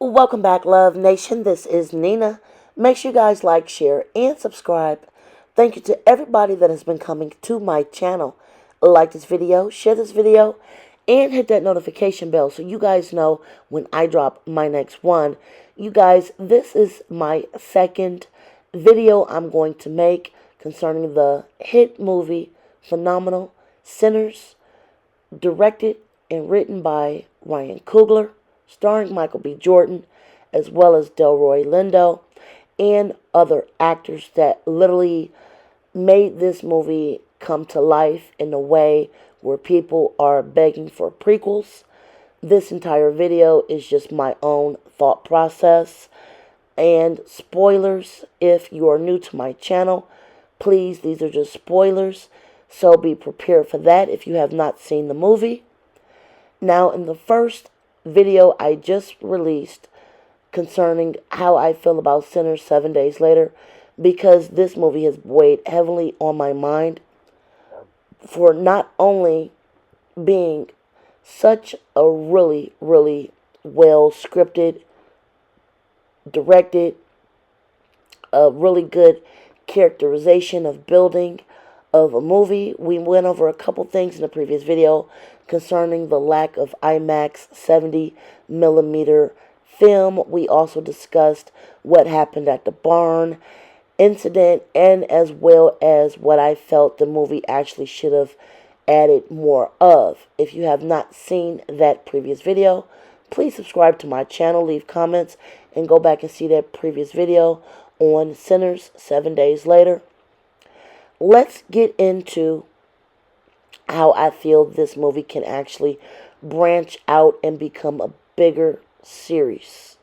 Welcome back, Love Nation. This is Nina. Make sure you guys like, share, and subscribe. Thank you to everybody that has been coming to my channel. Like this video, share this video, and hit that notification bell so you guys know when I drop my next one. You guys, this is my second video I'm going to make concerning the hit movie Phenomenal Sinners, directed and written by Ryan Coogler, starring Michael B. Jordan, as well as Delroy Lindo, and other actors that literally made this movie come to life in a way where people are begging for prequels. This entire video is just my own thought process. And spoilers, if you are new to my channel, please, these are just spoilers. So be prepared for that if you have not seen the movie. Now, in the first video I just released concerning how I feel about Sinners 7 days later, because this movie has weighed heavily on my mind for not only being such a really, really well scripted, directed, a really good characterization of building of a movie. We went over a couple things in the previous video concerning the lack of IMAX 70mm film. We also discussed what happened at the barn incident, and as well as what I felt the movie actually should have added more of. If you have not seen that previous video, please subscribe to my channel, leave comments, and go back and see that previous video on Sinners 7 days later. Let's get into how I feel this movie can actually branch out and become a bigger series.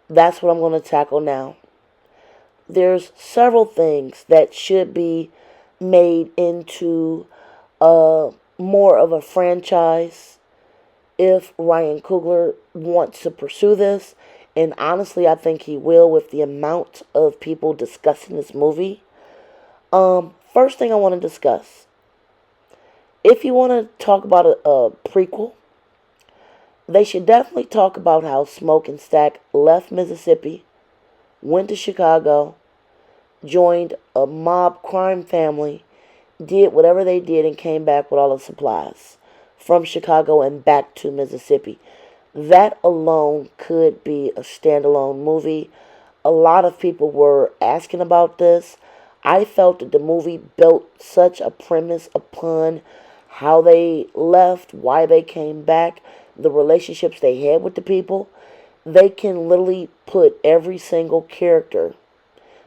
That's what I'm going to tackle now. There's several things that should be made into more of a franchise if Ryan Coogler wants to pursue this. And honestly, I think he will with the amount of people discussing this movie. First thing I want to discuss. If you want to talk about a prequel, they should definitely talk about how Smoke and Stack left Mississippi, went to Chicago, joined a mob crime family, did whatever they did, and came back with all the supplies from Chicago and back to Mississippi. That alone could be a standalone movie. A lot of people were asking about this. I felt that the movie built such a premise upon how they left, why they came back, the relationships they had with the people. They can literally put every single character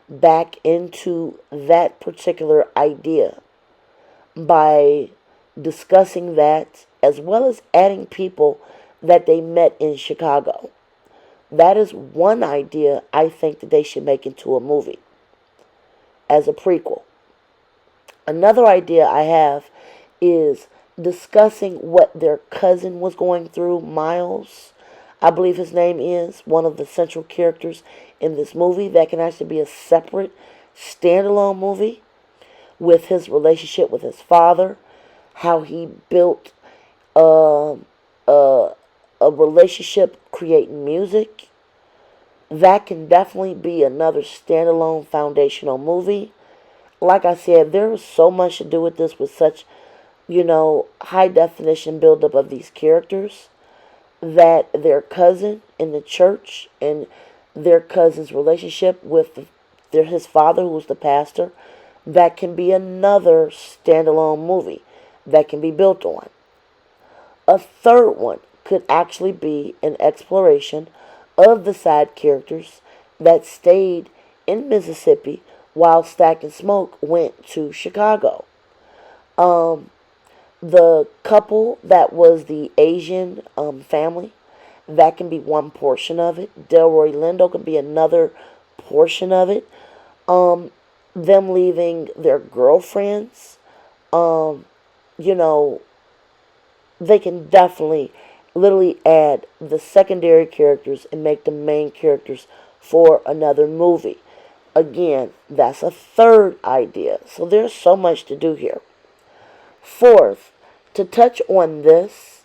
back into that particular idea by discussing that, as well as adding people that they met in Chicago. That is one idea I think that they should make into a movie as a prequel. Another idea I have is discussing what their cousin was going through, Miles, I believe his name is, one of the central characters in this movie. That can actually be a separate, standalone movie with his relationship with his father, how he built a relationship creating music. That can definitely be another standalone foundational movie. Like I said, there is so much to do with this, with such, high definition buildup of these characters, that their cousin in the church and their cousin's relationship with his father, who was the pastor, that can be another standalone movie that can be built on. A third one could actually be an exploration of the side characters that stayed in Mississippi while Stack and Smoke went to Chicago. The couple that was the Asian family, that can be one portion of it. Delroy Lindo can be another portion of it. Them leaving their girlfriends, they can definitely literally add the secondary characters and make the main characters for another movie. Again, that's a third idea. So there's so much to do here. Fourth, to touch on this,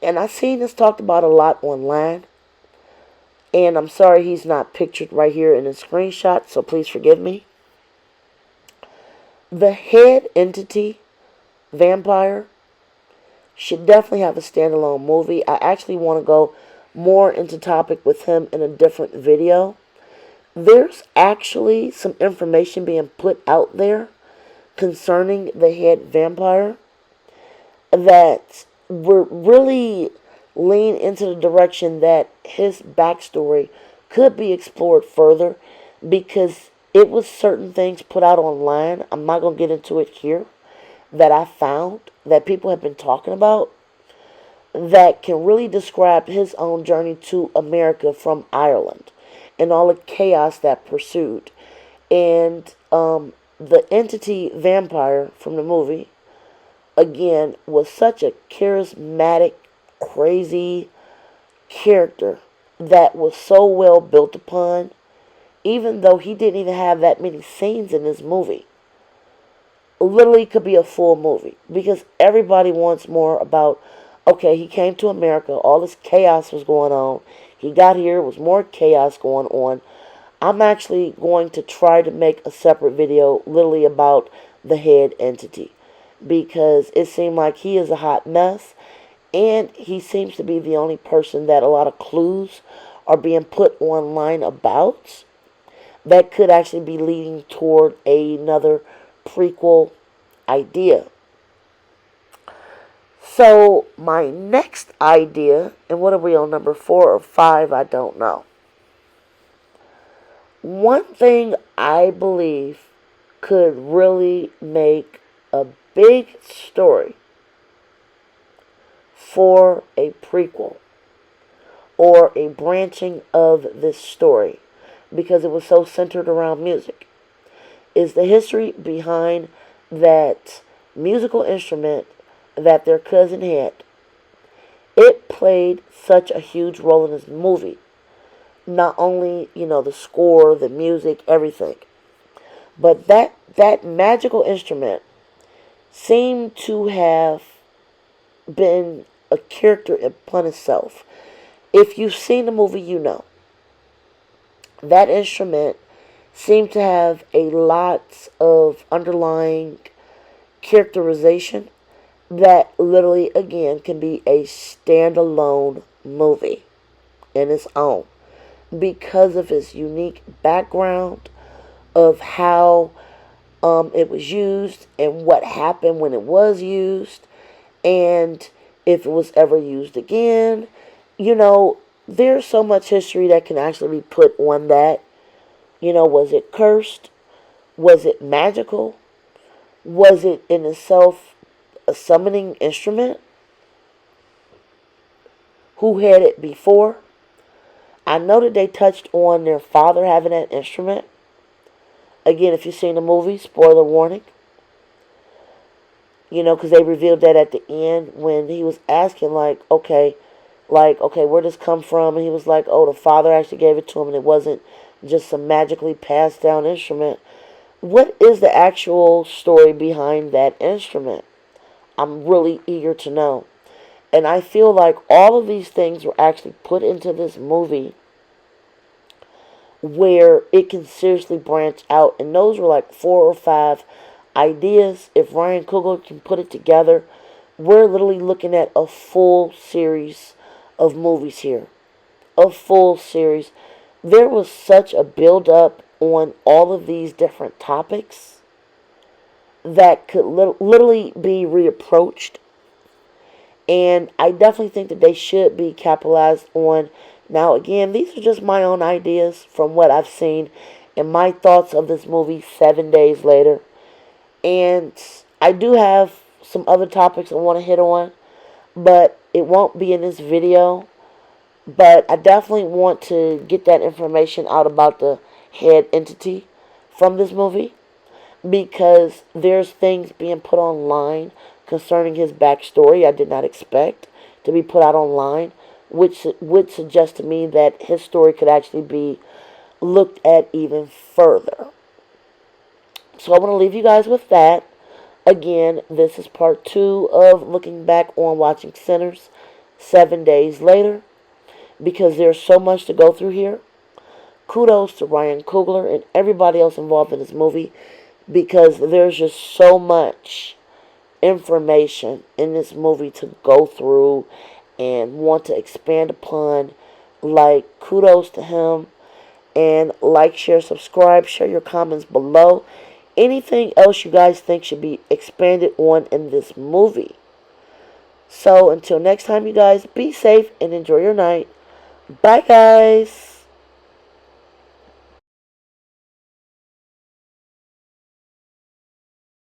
And I've seen this talked about a lot online. And I'm sorry he's not pictured right here in the screenshot, so please forgive me. The head entity vampire should definitely have a standalone movie. I actually want to go more into topic with him in a different video. There's actually some information being put out there concerning the head vampire that we're really lean into the direction that his backstory could be explored further, because it was certain things put out online. I'm not going to get into it here, that I found that people have been talking about that can really describe his own journey to America from Ireland and all the chaos that pursued. And the entity vampire from the movie, again, was such a charismatic, crazy character that was so well built upon, even though he didn't even have that many scenes in this movie. Literally could be a full movie, because everybody wants more about, okay, he came to America, all this chaos was going on, he got here, was more chaos going on. I'm actually going to try to make a separate video literally about the head entity, because it seemed like he is a hot mess, and he seems to be the only person that a lot of clues are being put online about that could actually be leading toward another prequel idea. So my next idea, and what are we on, number 4 or 5? I don't know. One thing I believe could really make a big story for a prequel or a branching of this story, because it was so centered around music, is the history behind that musical instrument that their cousin had. It played such a huge role in this movie. Not only, the score, the music, everything. But that magical instrument seemed to have been a character upon itself. If you've seen the movie, you know. That instrument seemed to have a lot of underlying characterization that literally, again, can be a standalone movie in its own, because of its unique background of how it was used and what happened when it was used, and if it was ever used again. There's so much history that can actually be put on that. Was it cursed? Was it magical? Was it in itself a summoning instrument? Who had it before? I know that they touched on their father having that instrument. Again, if you've seen the movie, spoiler warning. Because they revealed that at the end when he was asking, okay, where does this come from? And he was like, oh, the father actually gave it to him, and it wasn't just some magically passed down instrument. What is the actual story behind that instrument? I'm really eager to know. And I feel like all of these things were actually put into this movie where it can seriously branch out. And those were like 4 or 5 ideas. If Ryan Coogler can put it together, we're literally looking at a full series of movies here. A full series. There was such a build-up on all of these different topics that could literally be reapproached. And I definitely think that they should be capitalized on. Now, again, these are just my own ideas from what I've seen and my thoughts of this movie 7 days later. And I do have some other topics I want to hit on, but it won't be in this video. But I definitely want to get that information out about the head entity from this movie, because there's things being put online concerning his backstory I did not expect to be put out online, which would suggest to me that his story could actually be looked at even further. So I want to leave you guys with that. Again, this is part 2 of looking back on Watching Sinners. 7 days later, because there's so much to go through here. Kudos to Ryan Coogler and everybody else involved in this movie, because there's just so much information in this movie to go through and want to expand upon. Like, kudos to him. And like, share, subscribe, share your comments below. Anything else you guys think should be expanded on in this movie. So until next time, you guys, be safe and enjoy your night. Bye, guys.